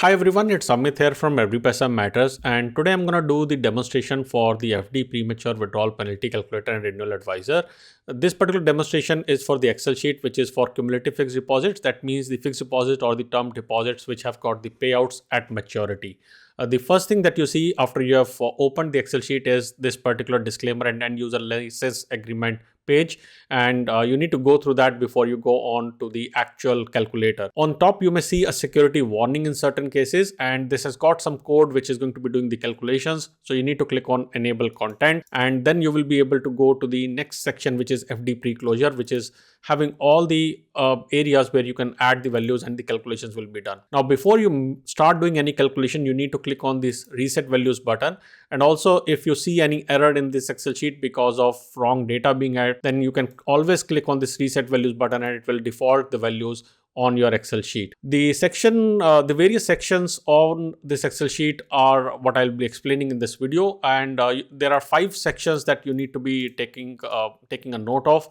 Hi everyone, it's Amit here from Every Paisa Matters, and today I'm going to do the demonstration for the FD Premature Withdrawal Penalty Calculator and Renewal Advisor. This particular demonstration is for the Excel sheet, which is for cumulative fixed deposits. That means the fixed deposit or the term deposits which have got the payouts at maturity. The first thing that you see after you have opened the Excel sheet is this particular disclaimer and end user license agreement page, and you need to go through that before you go on to the actual calculator. On top you may see a security warning in certain cases, and this has got some code which is going to be doing the calculations, so you need to click on enable content, and then you will be able to go to the next section, which is FD pre-closure, which is having all the areas where you can add the values and the calculations will be done. Now before you start doing any calculation, you need to click on this reset values button, and also if you see any error in this Excel sheet because of wrong data being added, then you can always click on this reset values button and it will default the values on your Excel sheet. The various sections on this Excel sheet are what I'll be explaining in this video, and there are 5 sections that you need to be taking a note of.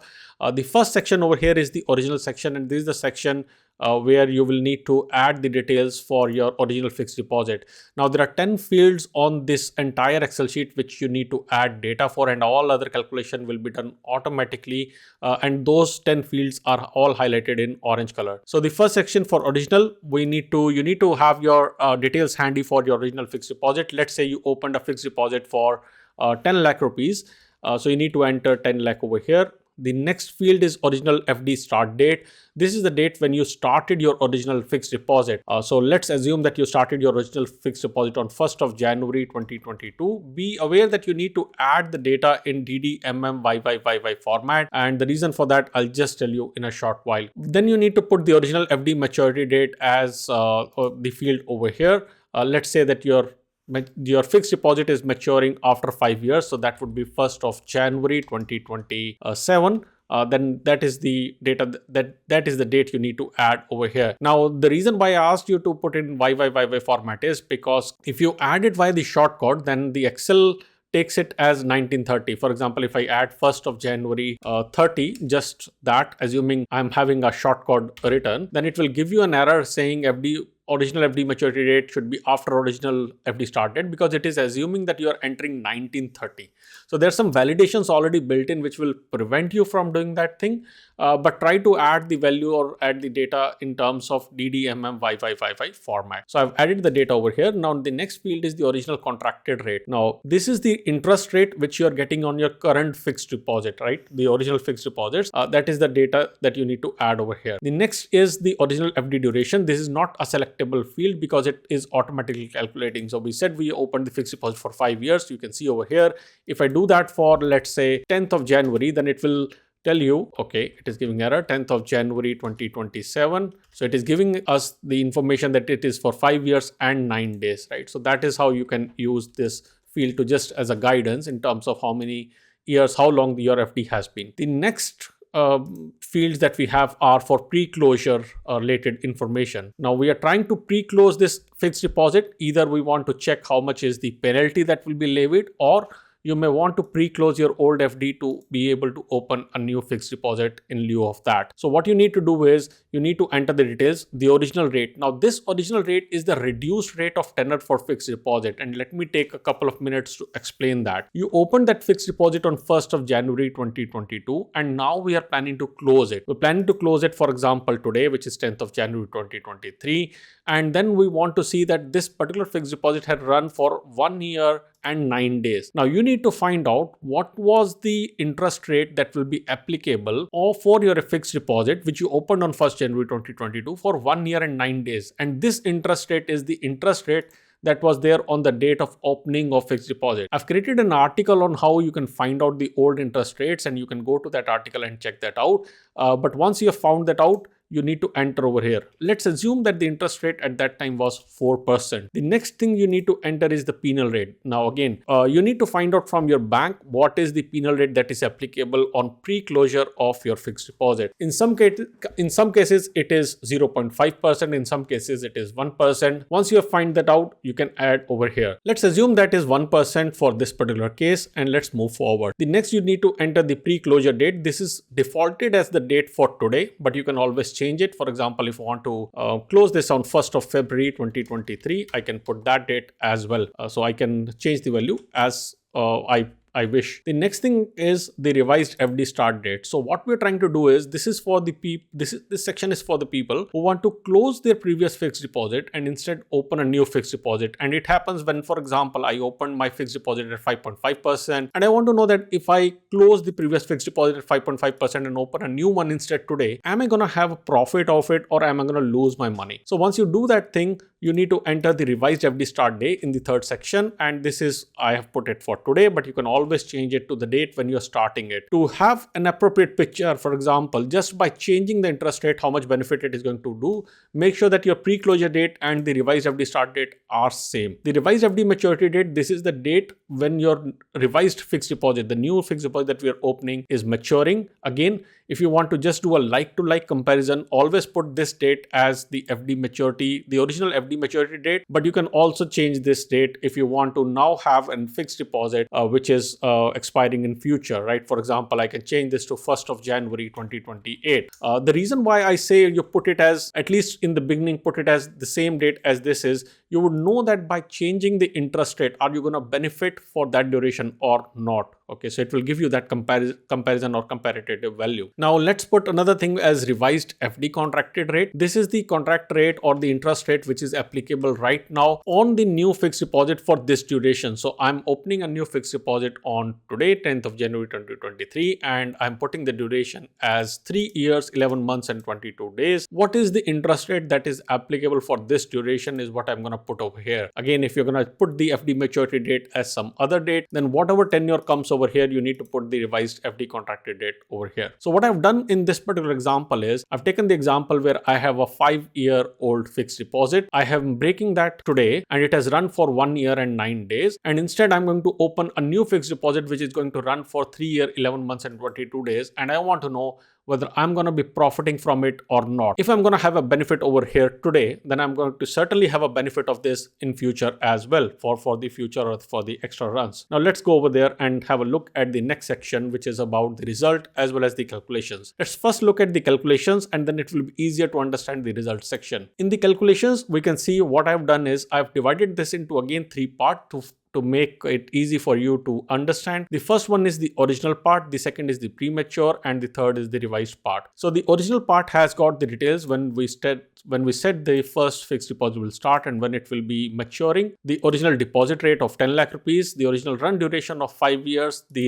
The first section over here is the original section, and this is the section where you will need to add the details for your original fixed deposit. Now there are 10 fields on this entire Excel sheet which you need to add data for, and all other calculation will be done automatically, and those 10 fields are all highlighted in orange color. So the first section for original, you need to have your details handy for your original fixed deposit. Let's say you opened a fixed deposit for 10 lakh rupees. So you need to enter 10 lakh over here. The next field is original FD start date. This is the date when you started your original fixed deposit. So let's assume that you started your original fixed deposit on 1st of January 2022. Be aware that you need to add the data in DDMMYYYY format, and the reason for that I'll just tell you in a short while. Then you need to put the original FD maturity date as the field over here. Let's say that your fixed deposit is maturing after 5 years, so that would be 1st of January 2027. Then that is the data that is the date you need to add over here. Now the reason why I asked you to put in YYYY format is because if you add it via the shortcut, then the Excel takes it as 1930. For example, if I add 1st of January 30, just that, assuming I'm having a shortcut written, then it will give you an error saying original FD maturity date should be after original FD start date, because it is assuming that you are entering 1930. So there's some validations already built in which will prevent you from doing that thing, but try to add the value or add the data in terms of DDMMYYYY format. So I've added the data over here. Now the next field is the original contracted rate. Now this is the interest rate which you are getting on your current fixed deposit, right? The original fixed deposits, that is the data that you need to add over here. The next is the original FD duration. This is not a selectable field because it is automatically calculating. So we said we opened the fixed deposit for 5 years. You can see over here, if I do that for, let's say, 10th of January, then it will tell you, okay, it is giving error 10th of January 2027. So it is giving us the information that it is for 5 years and 9 days, right? So that is how you can use this field to just as a guidance in terms of how many years, how long your FD has been. The next fields that we have are for pre-closure related information. Now we are trying to pre-close this fixed deposit. Either we want to check how much is the penalty that will be levied, or you may want to pre-close your old FD to be able to open a new fixed deposit in lieu of that. So what you need to do is you need to enter the details, the original rate. Now this original rate is the reduced rate of tenure for fixed deposit, and let me take a couple of minutes to explain that. You opened that fixed deposit on 1st of January 2022, and now we are planning to close it. We're planning to close it, for example, today, which is 10th of January 2023, and then we want to see that this particular fixed deposit had run for 1 year and 9 days. Now you need to find out what was the interest rate that will be applicable or for your fixed deposit which you opened on 1st January 2022 for 1 year and 9 days. And this interest rate is the interest rate that was there on the date of opening of fixed deposit. I've created an article on how you can find out the old interest rates, and you can go to that article and check that out. But once you have found that out, you need to enter over here. Let's assume that the interest rate at that time was 4%. The next thing you need to enter is the penal rate. Now again, you need to find out from your bank what is the penal rate that is applicable on pre-closure of your fixed deposit. In some cases it is 0.5%, in some cases it is 1%. Once you have find that out, you can add over here. Let's assume that is 1% for this particular case, and let's move forward. The next you need to enter the pre-closure date. This is defaulted as the date for today, but you can always change it. For example, if I want to close this on 1st of February 2023, I can put that date as well. So I can change the value as I wish. The next thing is the revised FD start date. So what we're trying to do is, this is for the this section is for the people who want to close their previous fixed deposit and instead open a new fixed deposit. And it happens when, for example, I opened my fixed deposit at 5.5% and I want to know that if I close the previous fixed deposit at 5.5% and open a new one instead today, am I going to have a profit of it or am I going to lose my money? So once you do that thing, you need to enter the revised FD start date in the third section, and this is, I have put it for today, but you can always change it to the date when you're starting it. To have an appropriate picture, for example, just by changing the interest rate, how much benefit it is going to do, make sure that your pre-closure date and the revised FD start date are same. The revised FD maturity date, this is the date when your revised fixed deposit, the new fixed deposit that we are opening, is maturing. Again, if you want to just do a like-to-like comparison, always put this date as the FD maturity, the original FD maturity date, but you can also change this date if you want to now have a fixed deposit which is expiring in future, right? For example, I can change this to 1st of January 2028. The reason why I say you put it as, at least in the beginning, put it as the same date as this is, you would know that by changing the interest rate, are you going to benefit for that duration or not? Okay, so it will give you that comparison or comparative value. Now let's put another thing as revised FD contracted rate. This is the contract rate or the interest rate which is applicable right now on the new fixed deposit for this duration. So I'm opening a new fixed deposit on today, 10th of January 2023, and I'm putting the duration as 3 years, 11 months and 22 days. What is the interest rate that is applicable for this duration is what I'm going to put over here. Again, if you're going to put the FD maturity date as some other date, then whatever tenure comes over here, you need to put the revised FD contracted date over here. So what I've done in this particular example is, I've taken the example where I have a 5-year-old fixed deposit. I am breaking that today and it has run for 1 year and 9 days. And instead I'm going to open a new fixed deposit which is going to run for 3 years, 11 months and 22 days. And I want to know whether I'm going to be profiting from it or not. If I'm going to have a benefit over here today, then I'm going to certainly have a benefit of this in future as well for the future or for the extra runs. Now let's go over there and have a look at the next section, which is about the result as well as the calculations. Let's first look at the calculations and then it will be easier to understand the result section. In the calculations, we can see what I've done is I've divided this into again 3 parts to make it easy for you to understand. The first one is the original part, the second is the premature, and the third is the revised part. So the original part has got the details when we said the first fixed deposit will start and when it will be maturing, the original deposit rate of 10 lakh rupees, the original run duration of 5 years, the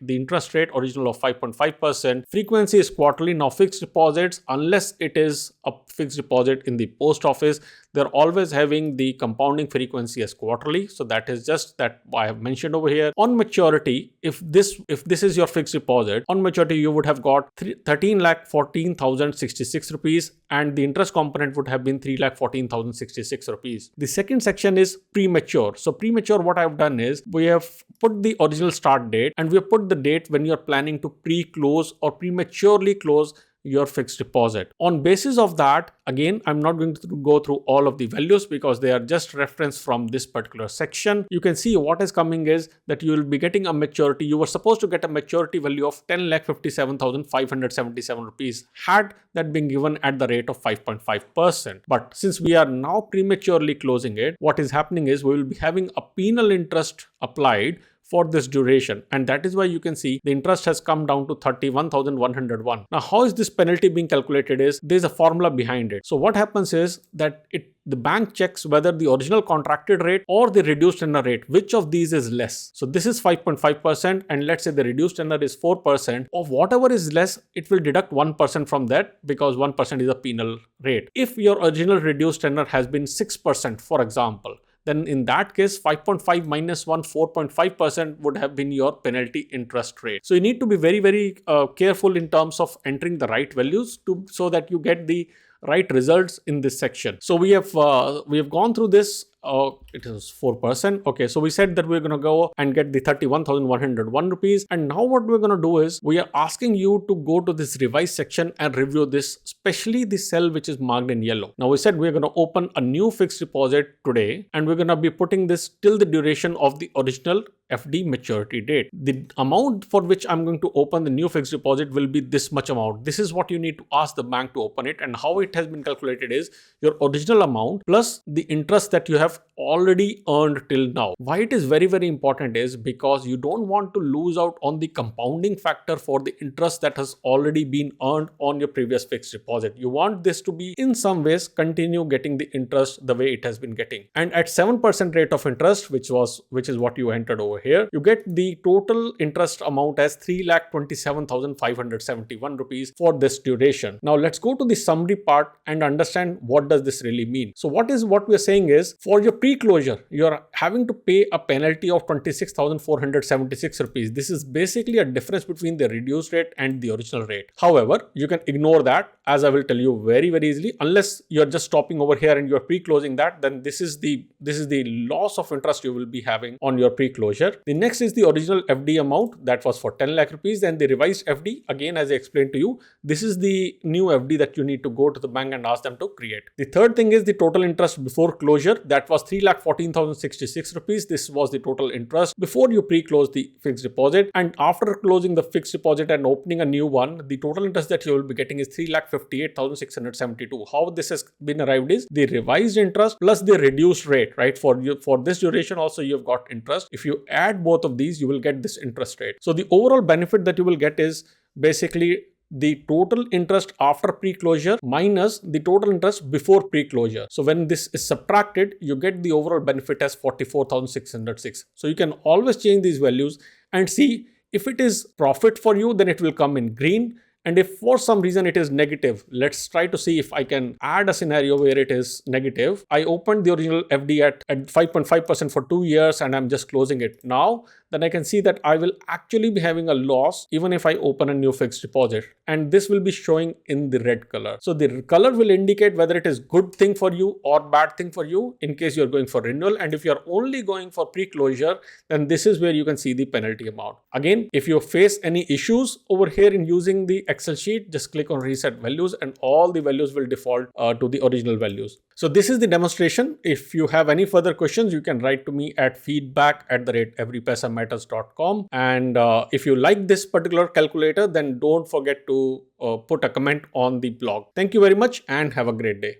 interest rate original of 5.5%, frequency is quarterly. Now fixed deposits, unless it is a fixed deposit in the post office, they're always having the compounding frequency as quarterly. So that is just that I have mentioned over here. On maturity, if this is your fixed deposit, on maturity you would have got 13,14,066 rupees and the interest component would have been 3,14,066 rupees. The second section is premature. So premature, what I've done is we have put the original start date and we have put the date when you're planning to pre-close or prematurely close your fixed deposit. On basis of that, again, I'm not going to go through all of the values because they are just referenced from this particular section. You can see what is coming is that you will be getting a maturity. You were supposed to get a maturity value of 10,57,577 rupees had that been given at the rate of 5.5%. But since we are now prematurely closing it, what is happening is we will be having a penal interest applied for this duration, and that is why you can see the interest has come down to 31,101. Now how is this penalty being calculated is there's a formula behind it. So what happens is that the bank checks whether the original contracted rate or the reduced tenure rate, which of these is less. So this is 5.5% and let's say the reduced tenure is 4%. Of whatever is less, it will deduct 1% from that because 1% is a penal rate. If your original reduced tenure has been 6%, for example, then in that case 5.5 minus 1, 4.5% would have been your penalty interest rate. So you need to be very, very careful in terms of entering the right values so that you get the right results in this section. So we have gone through this it is 4%. Okay, so we said that we're going to go and get the 31,101 rupees. And now what we're going to do is we are asking you to go to this revise section and review this, especially the cell which is marked in yellow. Now we said we're going to open a new fixed deposit today, and we're going to be putting this till the duration of the original FD maturity date. The amount for which I'm going to open the new fixed deposit will be this much amount. This is what you need to ask the bank to open it, and how it has been calculated is your original amount plus the interest that you have already earned till now. Why it is very, very important is because you don't want to lose out on the compounding factor for the interest that has already been earned on your previous fixed deposit. You want this to be in some ways continue getting the interest the way it has been getting. And at 7% rate of interest, which is what you entered over here, you get the total interest amount as 3,27,571 rupees for this duration. Now let's go to the summary part and understand what does this really mean. So what we are saying is, for your pre-closure, you are having to pay a penalty of 26,476 rupees. This is basically a difference between the reduced rate and the original rate. However, you can ignore that, as I will tell you very, very easily. Unless you're just stopping over here and you're pre-closing that, then this is the loss of interest you will be having on your pre-closure. The next is the original FD amount that was for 10 lakh rupees. Then the revised FD, again, as I explained to you, this is the new FD that you need to go to the bank and ask them to create. The third thing is the total interest before closure. That was 3,14,066 rupees. This was the total interest before you pre-close the fixed deposit. And after closing the fixed deposit and opening a new one, the total interest that you will be getting is 3,58,672. How this has been arrived is the revised interest plus the reduced rate, right? For this duration also you've got interest. If you add both of these, you will get this interest rate. So the overall benefit that you will get is basically the total interest after pre-closure minus the total interest before pre-closure. So when this is subtracted, you get the overall benefit as 44,606. So you can always change these values and see if it is profit for you, then it will come in green. And if for some reason it is negative, let's try to see if I can add a scenario where it is negative. I opened the original FD at 5.5% for 2 years and I'm just closing it now. Then I can see that I will actually be having a loss even if I open a new fixed deposit. And this will be showing in the red color. So the color will indicate whether it is good thing for you or bad thing for you in case you're going for renewal. And if you're only going for pre-closure, then this is where you can see the penalty amount. Again, if you face any issues over here in using the Excel sheet, just click on reset values and all the values will default to the original values. So this is the demonstration. If you have any further questions, you can write to me at feedback@everypaisamatters.com. And if you like this particular calculator, then don't forget to put a comment on the blog. Thank you very much and have a great day.